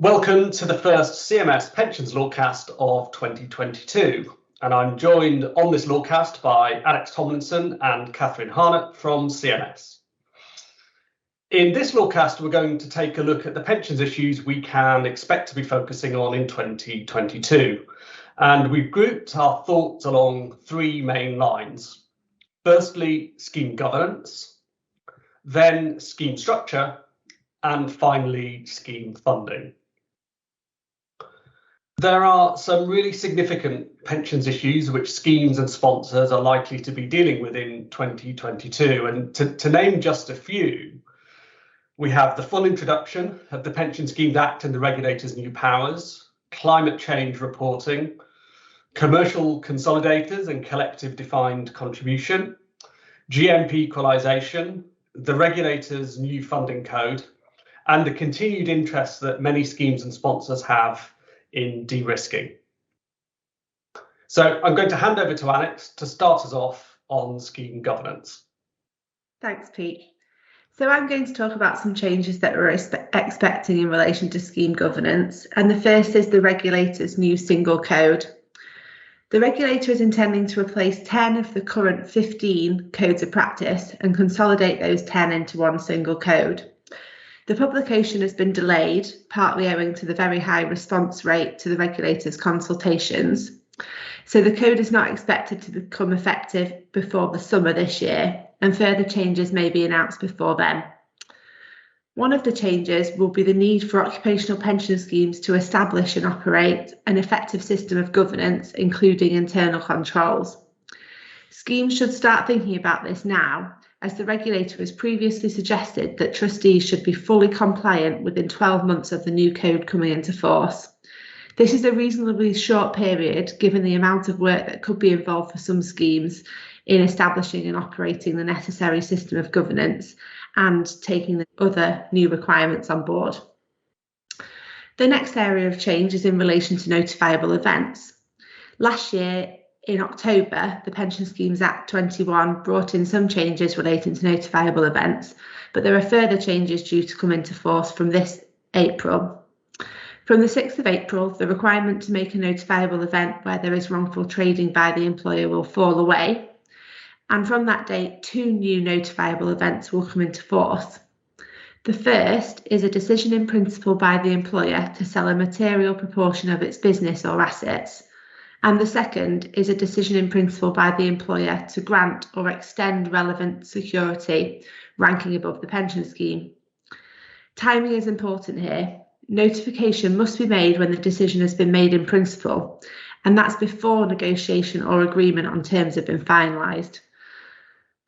Welcome to the first CMS Pensions Lawcast of 2022, and I'm joined on this Lawcast by Tomlinson and Katherine Harnett from CMS. In this Lawcast, we're going to take a look at the pensions issues we can expect to be focusing on in 2022, and we've grouped our thoughts along three main lines. Firstly, scheme governance, then scheme structure, and finally, scheme funding. There are some really significant pensions issues which schemes and sponsors are likely to be dealing with in 2022. And to name just a few, we have the full introduction of the Pension Schemes Act and the regulator's new powers, climate change reporting, commercial consolidators and collective defined contribution, GMP equalisation, the regulator's new funding code, and the continued interest that many schemes and sponsors have in de-risking. So I'm going to hand over to Alex to start us off on scheme governance. Thanks, Pete. So I'm going to talk about some changes that we're expecting in relation to scheme governance. And the first is the regulator's new single code. The regulator is intending to replace 10 of the current 15 codes of practice and consolidate those 10 into one single code. The publication has been delayed, partly owing to the very high response rate to the regulator's consultations. So the code is not expected to become effective before the summer this year, and further changes may be announced before then. One of the changes will be the need for occupational pension schemes to establish and operate an effective system of governance, including internal controls. Schemes should start thinking about this now, as the regulator has previously suggested that trustees should be fully compliant within 12 months of the new code coming into force. This is a reasonably short period, given the amount of work that could be involved for some schemes in establishing and operating the necessary system of governance and taking the other new requirements on board. The next area of change is in relation to notifiable events. Last year, in October, the Pension Schemes Act 21 brought in some changes relating to notifiable events, but there are further changes due to come into force from this April. From the 6th of April, the requirement to make a notifiable event where there is wrongful trading by the employer will fall away. And from that date, 2 new notifiable events will come into force. The first is a decision in principle by the employer to sell a material proportion of its business or assets. And the second is a decision in principle by the employer to grant or extend relevant security ranking above the pension scheme. Timing is important here. Notification must be made when the decision has been made in principle, and that's before negotiation or agreement on terms have been finalised.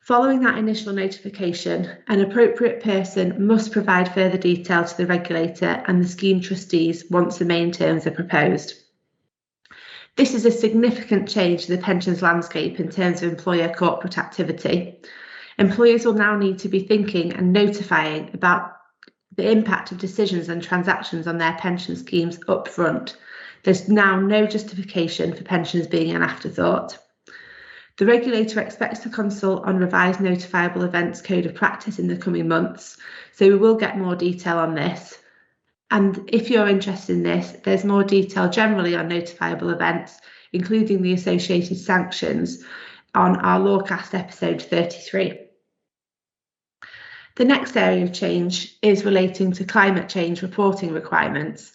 Following that initial notification, an appropriate person must provide further detail to the regulator and the scheme trustees once the main terms are proposed. This is a significant change to the pensions landscape in terms of employer corporate activity. Employers will now need to be thinking and notifying about the impact of decisions and transactions on their pension schemes up front. There's now no justification for pensions being an afterthought. The regulator expects to consult on revised notifiable events code of practice in the coming months, so we will get more detail on this. And if you're interested in this, there's more detail generally on notifiable events, including the associated sanctions, on our Lawcast episode 33. The next area of change is relating to climate change reporting requirements.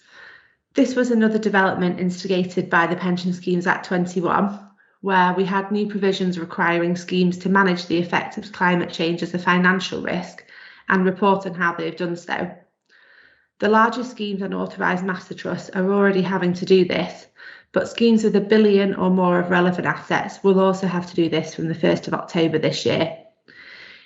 This was another development instigated by the Pension Schemes Act 21, where we had new provisions requiring schemes to manage the effect of climate change as a financial risk and report on how they have done so. The larger schemes and authorised master trusts are already having to do this, but schemes with $1 billion or more of relevant assets will also have to do this from the 1st of October this year.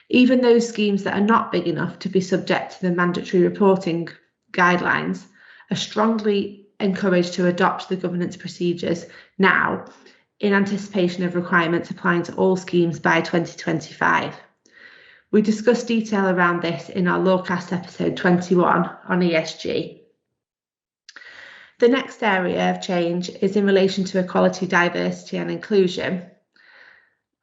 Even those schemes that are not big enough to be subject to the mandatory reporting guidelines are strongly encouraged to adopt the governance procedures now in anticipation of requirements applying to all schemes by 2025. We discussed detail around this in our Lawcast episode 21 on ESG. The next area of change is in relation to equality, diversity and inclusion.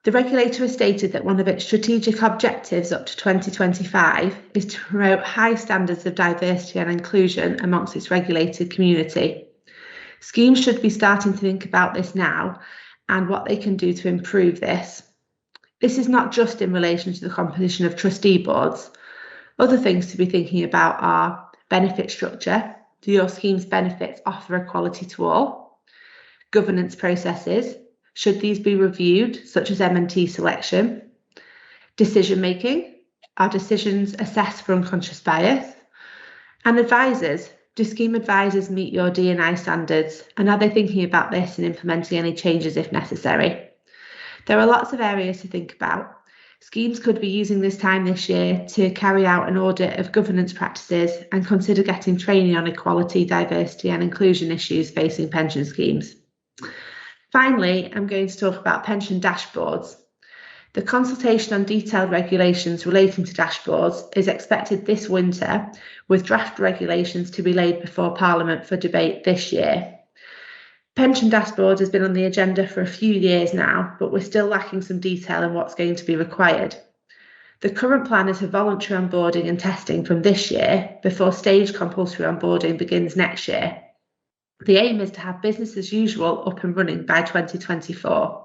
The regulator has stated that one of its strategic objectives up to 2025 is to promote high standards of diversity and inclusion amongst its regulated community. Schemes should be starting to think about this now and what they can do to improve this. This is not just in relation to the composition of trustee boards. Other things to be thinking about are benefit structure. Do your scheme's benefits offer equality to all? Governance processes. Should these be reviewed, such as M&T selection? Decision making. Are decisions assessed for unconscious bias? And advisors. Do scheme advisors meet your D&I standards? And are they thinking about this and implementing any changes if necessary? There are lots of areas to think about. Schemes could be using this time this year to carry out an audit of governance practices and consider getting training on equality, diversity and inclusion issues facing pension schemes. Finally, I'm going to talk about pension dashboards. The consultation on detailed regulations relating to dashboards is expected this winter, with draft regulations to be laid before Parliament for debate this year. Pension dashboards has been on the agenda for a few years now, but we're still lacking some detail on what's going to be required. The current plan is for voluntary onboarding and testing from this year before staged compulsory onboarding begins next year. The aim is to have business as usual up and running by 2024.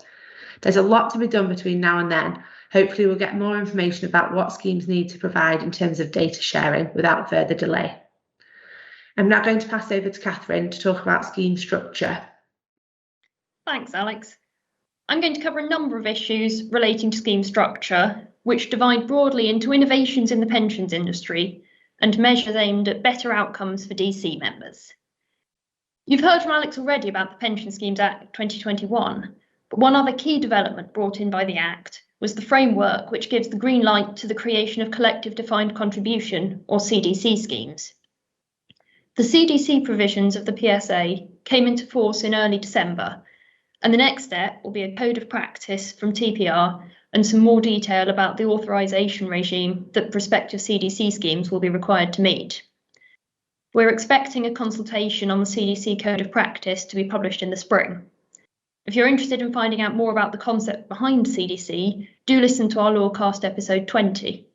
There's a lot to be done between now and then. Hopefully we'll get more information about what schemes need to provide in terms of data sharing without further delay. I'm now going to pass over to Katherine to talk about scheme structure. Thanks, Alex. I'm going to cover a number of issues relating to scheme structure, which divide broadly into innovations in the pensions industry and measures aimed at better outcomes for DC members. You've heard from Alex already about the Pension Schemes Act 2021, but one other key development brought in by the Act was the framework which gives the green light to the creation of collective defined contribution, or CDC schemes. The CDC provisions of the PSA came into force in early December, and the next step will be a code of practice from TPR and some more detail about the authorisation regime that prospective CDC schemes will be required to meet. We're expecting a consultation on the CDC Code of Practice to be published in the spring. If you're interested in finding out more about the concept behind CDC, do listen to our Lawcast episode 20.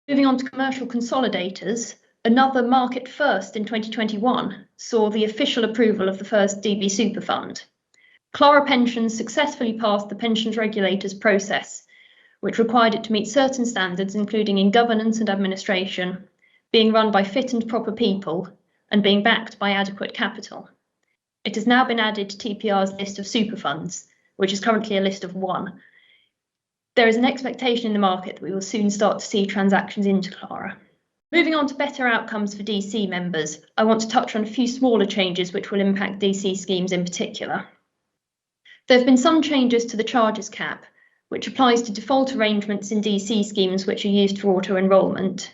Moving on to commercial consolidators, another market first in 2021 saw the official approval of the first DB Super Fund. Clara Pensions successfully passed the pensions regulators process, which required it to meet certain standards, including in governance and administration, being run by fit and proper people, and being backed by adequate capital. It has now been added to TPR's list of super funds, which is currently a list of 1. There is an expectation in the market that we will soon start to see transactions into Clara. Moving on to better outcomes for DC members, I want to touch on a few smaller changes which will impact DC schemes in particular. There have been some changes to the charges cap, which applies to default arrangements in DC schemes which are used for auto-enrolment.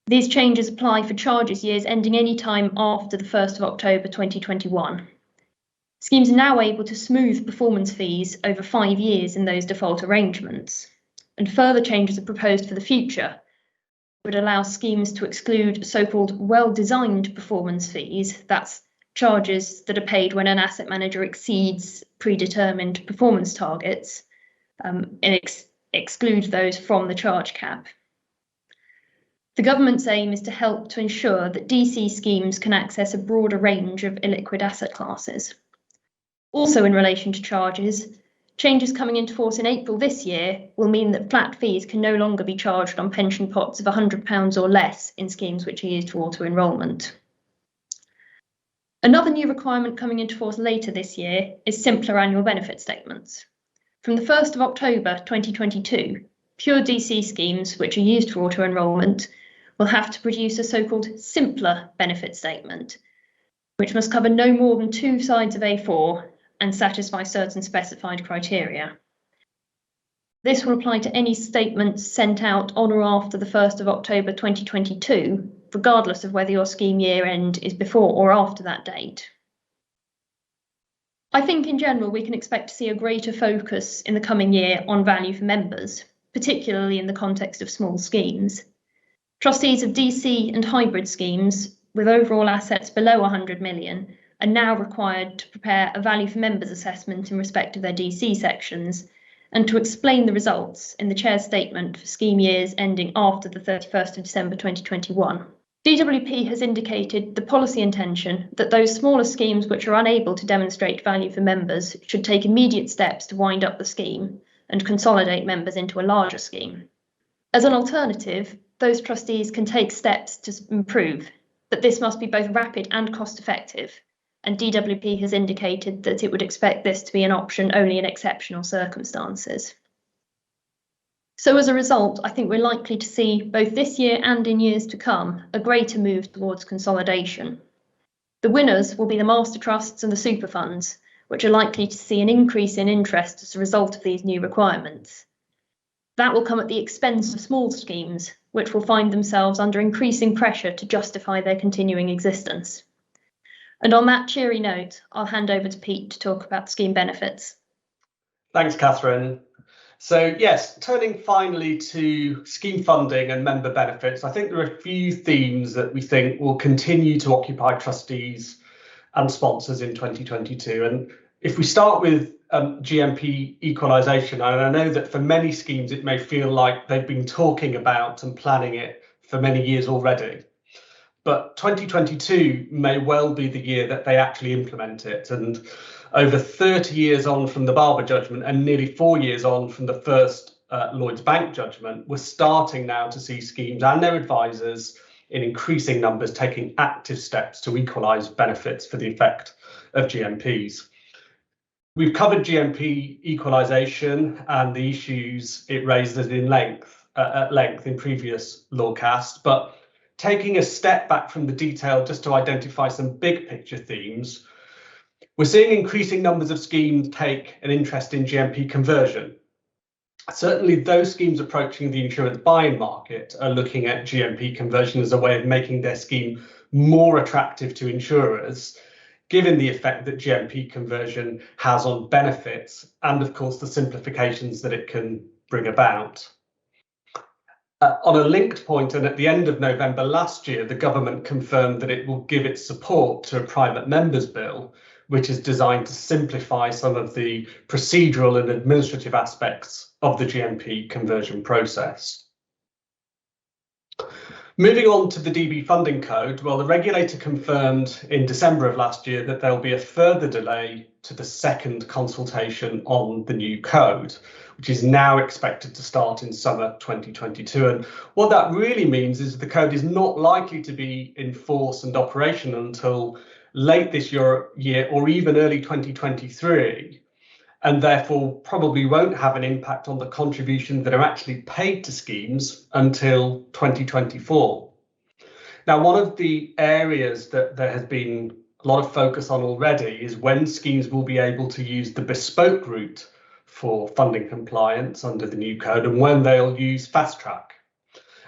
These changes apply for charges years ending any time after the 1st of October 2021. Schemes are now able to smooth performance fees over 5 years in those default arrangements, and further changes are proposed for the future, would allow schemes to exclude so-called well-designed performance fees, that's charges that are paid when an asset manager exceeds predetermined performance targets, and exclude those from the charge cap. The government's aim is to help to ensure that DC schemes can access a broader range of illiquid asset classes. Also in relation to charges, changes coming into force in April this year will mean that flat fees can no longer be charged on pension pots of £100 or less in schemes which are used for auto-enrolment. Another new requirement coming into force later this year is simpler annual benefit statements. From the 1st of October 2022, pure DC schemes which are used for auto-enrolment will have to produce a so-called simpler benefit statement, which must cover no more than 2 sides of A4 and satisfy certain specified criteria. This will apply to any statements sent out on or after the 1st of October 2022, regardless of whether your scheme year end is before or after that date. I think in general we can expect to see a greater focus in the coming year on value for members, particularly in the context of small schemes. Trustees of DC and hybrid schemes with overall assets below 100 million are now required to prepare a value for members assessment in respect of their DC sections and to explain the results in the Chair's statement for scheme years ending after the 31st of December 2021. DWP has indicated the policy intention that those smaller schemes which are unable to demonstrate value for members should take immediate steps to wind up the scheme and consolidate members into a larger scheme. As an alternative, those trustees can take steps to improve, but this must be both rapid and cost effective, and DWP has indicated that it would expect this to be an option only in exceptional circumstances. So as a result, I think we're likely to see, both this year and in years to come, a greater move towards consolidation. The winners will be the master trusts and the super funds, which are likely to see an increase in interest as a result of these new requirements. That will come at the expense of small schemes, which will find themselves under increasing pressure to justify their continuing existence. And on that cheery note, I'll hand over to Pete to talk about scheme benefits. Thanks, Catherine. So yes, turning finally to scheme funding and member benefits, I think there are a few themes that we think will continue to occupy trustees and sponsors in 2022. And if we start with GMP equalisation, and I know that for many schemes it may feel like they've been talking about and planning it for many years already, but 2022 may well be the year that they actually implement it. And over 30 years on from the Barber judgment and nearly 4 years on from the first Lloyds Bank judgment, we're starting now to see schemes and their advisors in increasing numbers taking active steps to equalise benefits for the effect of GMPs. We've covered GMP equalisation and the issues it raised at length in previous Lawcasts, but taking a step back from the detail just to identify some big picture themes, we're seeing increasing numbers of schemes take an interest in GMP conversion. Certainly those schemes approaching the insurance buying market are looking at GMP conversion as a way of making their scheme more attractive to insurers, given the effect that GMP conversion has on benefits and of course the simplifications that it can bring about. On a linked point, and at the end of November last year, the government confirmed that it will give its support to a private members bill, which is designed to simplify some of the procedural and administrative aspects of the GMP conversion process. Moving on to the DB funding code, well, the regulator confirmed in December of last year that there'll be a further delay to the second consultation on the new code, which is now expected to start in summer 2022. And what that really means is the code is not likely to be in force and operational until late this year or even early 2023, and therefore probably won't have an impact on the contributions that are actually paid to schemes until 2024. Now, one of the areas that there has been a lot of focus on already is when schemes will be able to use the bespoke route for funding compliance under the new code and when they'll use fast track.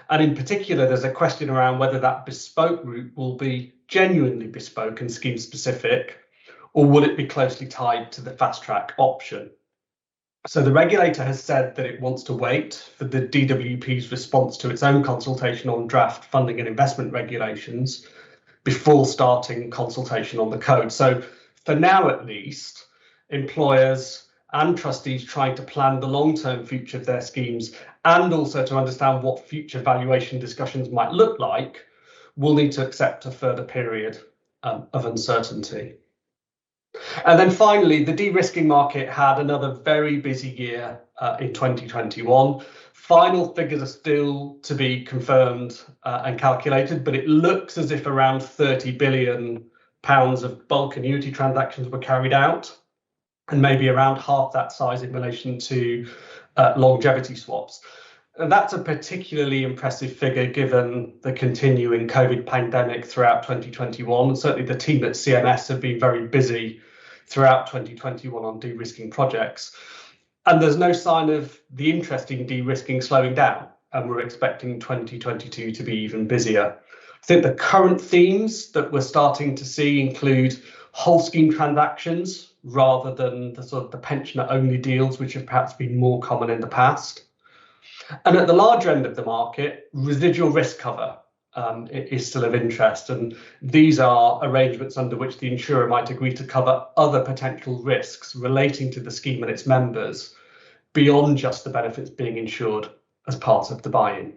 And in particular, there's a question around whether that bespoke route will be genuinely bespoke and scheme specific, or will it be closely tied to the fast track option? So the regulator has said that it wants to wait for the DWP's response to its own consultation on draft funding and investment regulations before starting consultation on the code. So for now, at least, employers and trustees trying to plan the long-term future of their schemes and also to understand what future valuation discussions might look like will need to accept a further period of uncertainty. And then finally, the de-risking market had another very busy year in 2021. Final figures are still to be confirmed and calculated, but it looks as if around £30 billion of bulk annuity transactions were carried out, and maybe around half that size in relation to longevity swaps. And that's a particularly impressive figure given the continuing COVID pandemic throughout 2021. And certainly the team at CMS have been very busy throughout 2021 on de-risking projects. And there's no sign of the interest in de-risking slowing down. And we're expecting 2022 to be even busier. I think the current themes that we're starting to see include whole scheme transactions rather than the sort of the pensioner only deals, which have perhaps been more common in the past. And at the larger end of the market, residual risk cover is still of interest. And these are arrangements under which the insurer might agree to cover other potential risks relating to the scheme and its members beyond just the benefits being insured as part of the buy-in.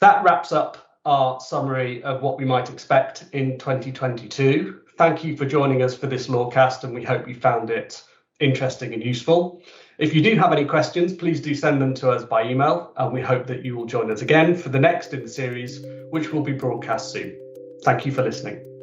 That wraps up our summary of what we might expect in 2022. Thank you for joining us for this Lawcast, and we hope you found it interesting and useful. If you do have any questions, please do send them to us by email, and we hope that you will join us again for the next in the series, which will be broadcast soon. Thank you for listening.